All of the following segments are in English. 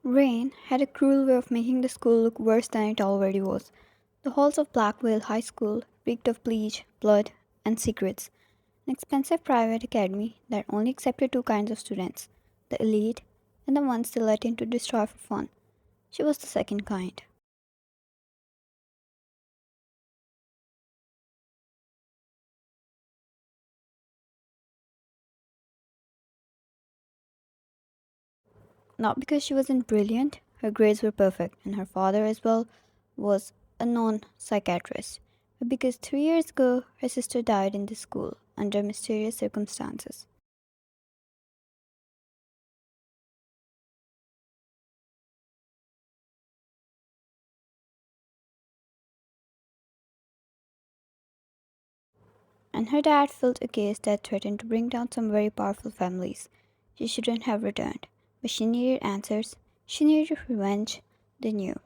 Rain had a cruel way of making the school look worse than it already was. The halls of Blackwell High School reeked of bleach, blood, and secrets. An expensive private academy that only accepted two kinds of students, the elite and the ones they let in to destroy for fun. She was the second kind. Not because she wasn't brilliant, her grades were perfect, and her father, as well, was a non psychiatrist, but because 3 years ago her sister died in the school under mysterious circumstances. And her dad filed a case that threatened to bring down some very powerful families. She shouldn't have returned, but she needed answers. She needed revenge. They knew.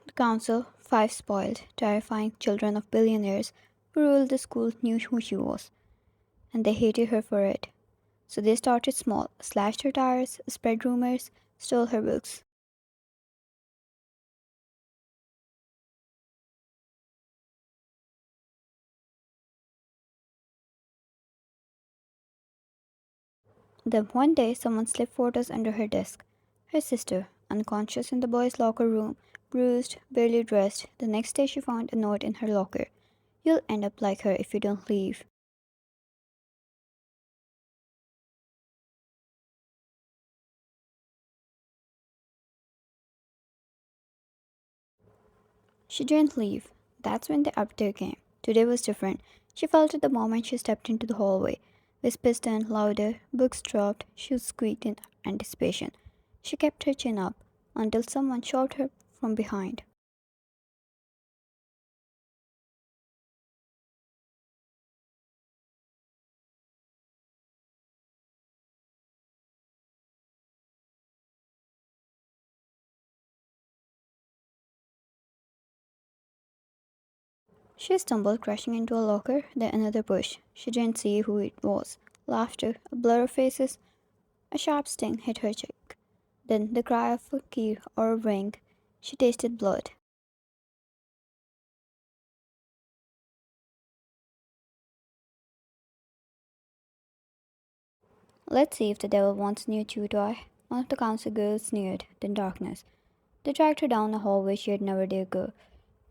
The council, five spoiled, terrifying children of billionaires who ruled the school, knew who she was, and they hated her for it. So they started small, slashed her tires, spread rumors, stole her books. Then one day someone slipped photos under her desk. Her sister, unconscious in the boys' locker room, bruised, barely dressed. The next day she found a note in her locker. You'll end up like her if you don't leave. She didn't leave. That's when the update came. Today was different. She felt it the moment she stepped into the hallway. Whispers turned louder, books dropped, shoes squeaked in anticipation. She kept her chin up until someone shot her from behind. She stumbled, crashing into a locker, then another bush. She didn't see who it was. Laughter, a blur of faces, a sharp sting hit her cheek. Then the cry of a key or a ring. She tasted blood. Let's see if the devil wants a new chew toy. One of the council girls sneered, then darkness. They dragged her down a hallway she had never dared go,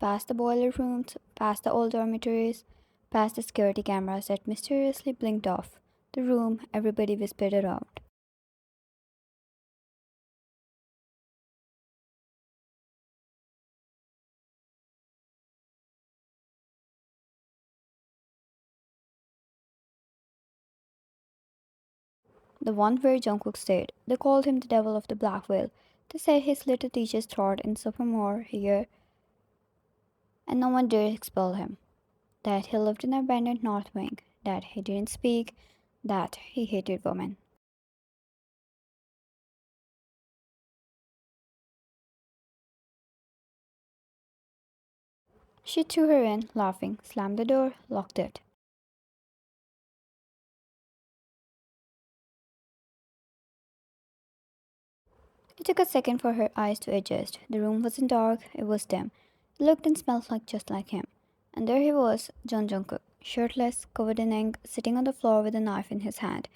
past the boiler rooms, past the old dormitories, past the security cameras that mysteriously blinked off. The room everybody whispered around. The one where Jungkook stayed. They called him the devil of the Black Whale. They said he slit a teacher's throat in sophomore year and no one dared expel him. That he lived in an abandoned north wing. That he didn't speak. That he hated women. She threw her in, laughing, slammed the door, locked it. It took a second for her eyes to adjust. The room wasn't dark, it was dim. It looked and smelled like just like him. And there he was, John Jungkook, shirtless, covered in ink, sitting on the floor with a knife in his hand,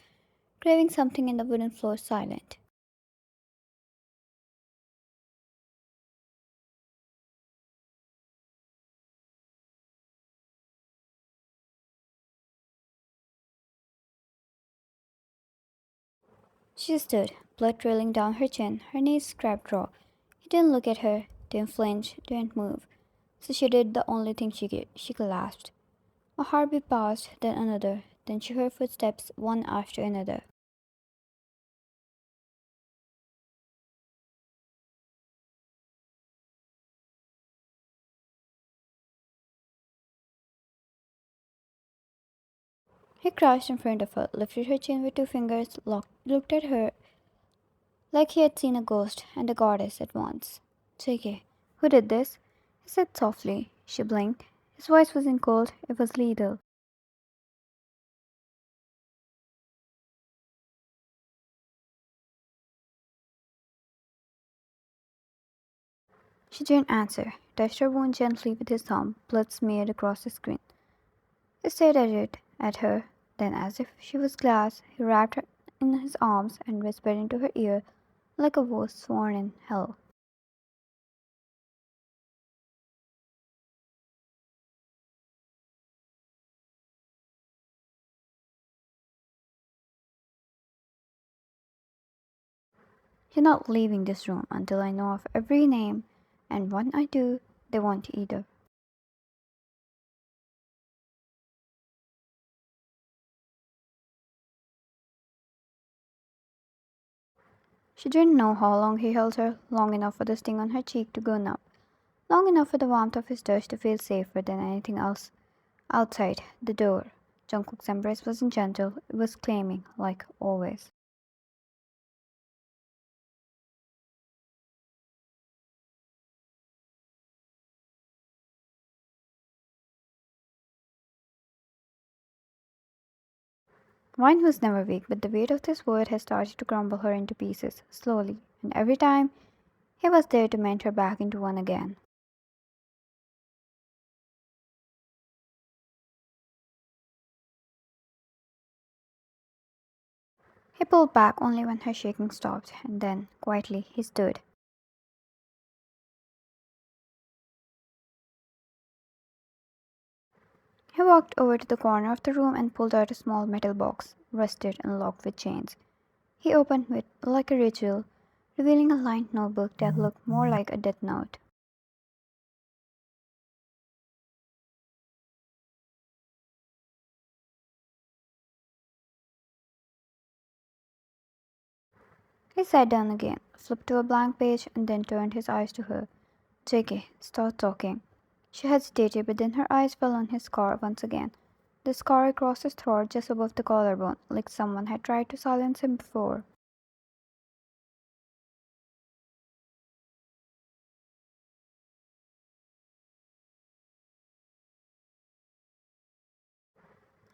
craving something in the wooden floor, silent. She stood, blood trailing down her chin, her knees scraped raw. He didn't look at her, didn't flinch, didn't move. So she did the only thing she clasped. A heartbeat passed, then another. Then she heard footsteps, one after another. He crouched in front of her, lifted her chin with two fingers, looked at her like he had seen a ghost and a goddess at once. JK, who did this? He said softly. She blinked. His voice wasn't cold, it was lethal. She didn't answer. He touched her wound gently with his thumb, blood smeared across the screen. He stared at her, then as if she was glass, he wrapped her in his arms and whispered into her ear like a voice sworn in hell. You're not leaving this room until I know of every name, and when I do, they won't either. She didn't know how long he held her, long enough for the sting on her cheek to go numb, long enough for the warmth of his touch to feel safer than anything else. Outside, the door. Jungkook's embrace wasn't gentle, it was claiming, like always. Wine was never weak, but the weight of this word had started to crumble her into pieces, slowly, and every time he was there to mend her back into one again. He pulled back only when her shaking stopped, and then, quietly, he stood. He walked over to the corner of the room and pulled out a small metal box, rusted and locked with chains. He opened it like a ritual, revealing a lined notebook that looked more like a death note. He sat down again, flipped to a blank page, and then turned his eyes to her. JK, start talking. She hesitated, but then her eyes fell on his scar once again. The scar across his throat just above the collarbone, like someone had tried to silence him before.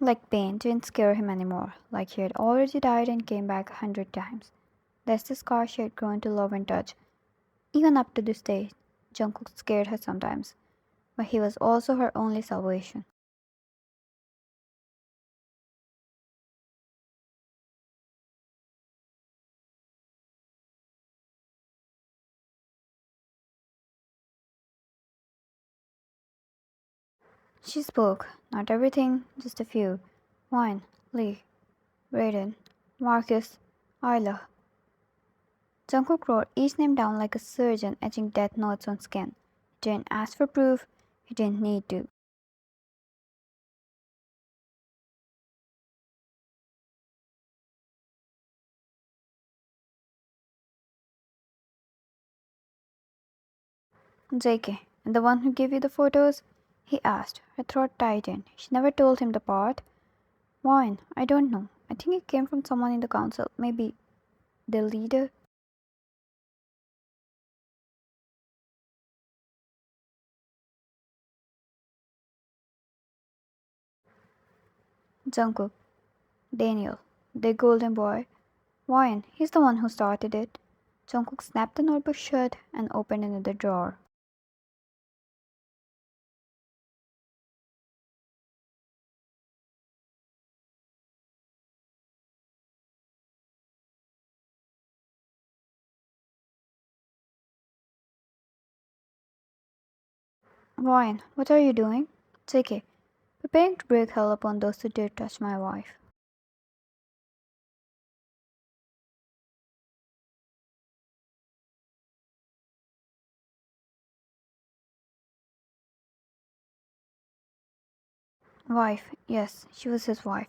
Like pain didn't scare him anymore, like he had already died and came back 100 times. That's the scar she had grown to love and touch. Even up to this day, Jungkook scared her sometimes, but he was also her only salvation. She spoke, not everything, just a few. Wine, Lee, Raiden, Marcus, Isla. Jungkook wrote each name down like a surgeon etching death notes on skin. He didn't ask for proof, he didn't need to. JK, and the one who gave you the photos? He asked. Her throat tightened. She never told him the part. Wine, I don't know. I think it came from someone in the council, maybe the leader. Jungkook, Daniel, the golden boy. Wine, he's the one who started it. Jungkook snapped the notebook shut and opened another drawer. Wine, what are you doing? JK, preparing to break hell upon those who dare touch my wife. Wife, yes, she was his wife.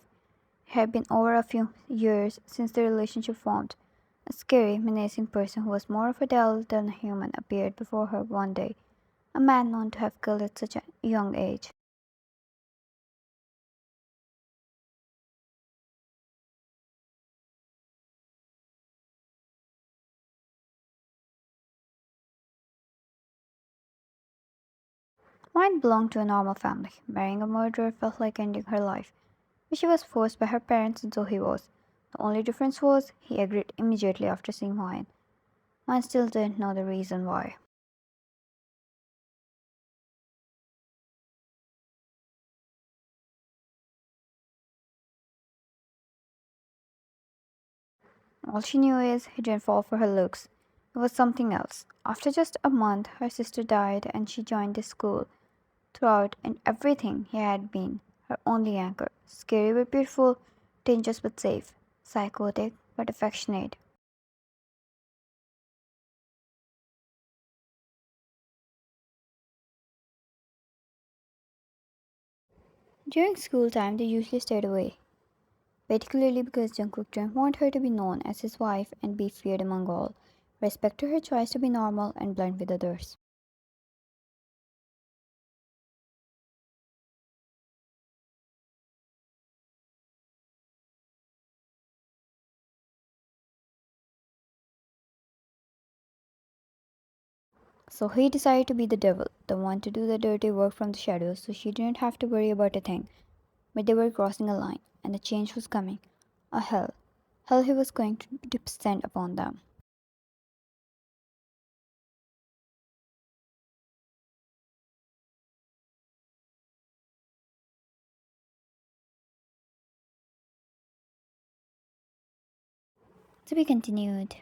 It had been over a few years since the relationship formed. A scary, menacing person who was more of a devil than a human appeared before her one day, a man known to have killed at such a young age. Mine belonged to a normal family. Marrying a murderer felt like ending her life. But she was forced by her parents, and so he was. The only difference was he agreed immediately after seeing mine. Mine still didn't know the reason why. All she knew is he didn't fall for her looks. It was something else. After just a month, her sister died and she joined the school. Throughout and everything he had been her only anchor. Scary but beautiful, dangerous but safe, psychotic but affectionate. During school time, they usually stayed away, particularly because Jungkook didn't want her to be known as his wife and be feared among all. Respected her choice to be normal and blend with others. So he decided to be the devil, the one to do the dirty work from the shadows so she didn't have to worry about a thing. But they were crossing a line, and the change was coming. A hell. Hell he was going to descend upon them. To be continued.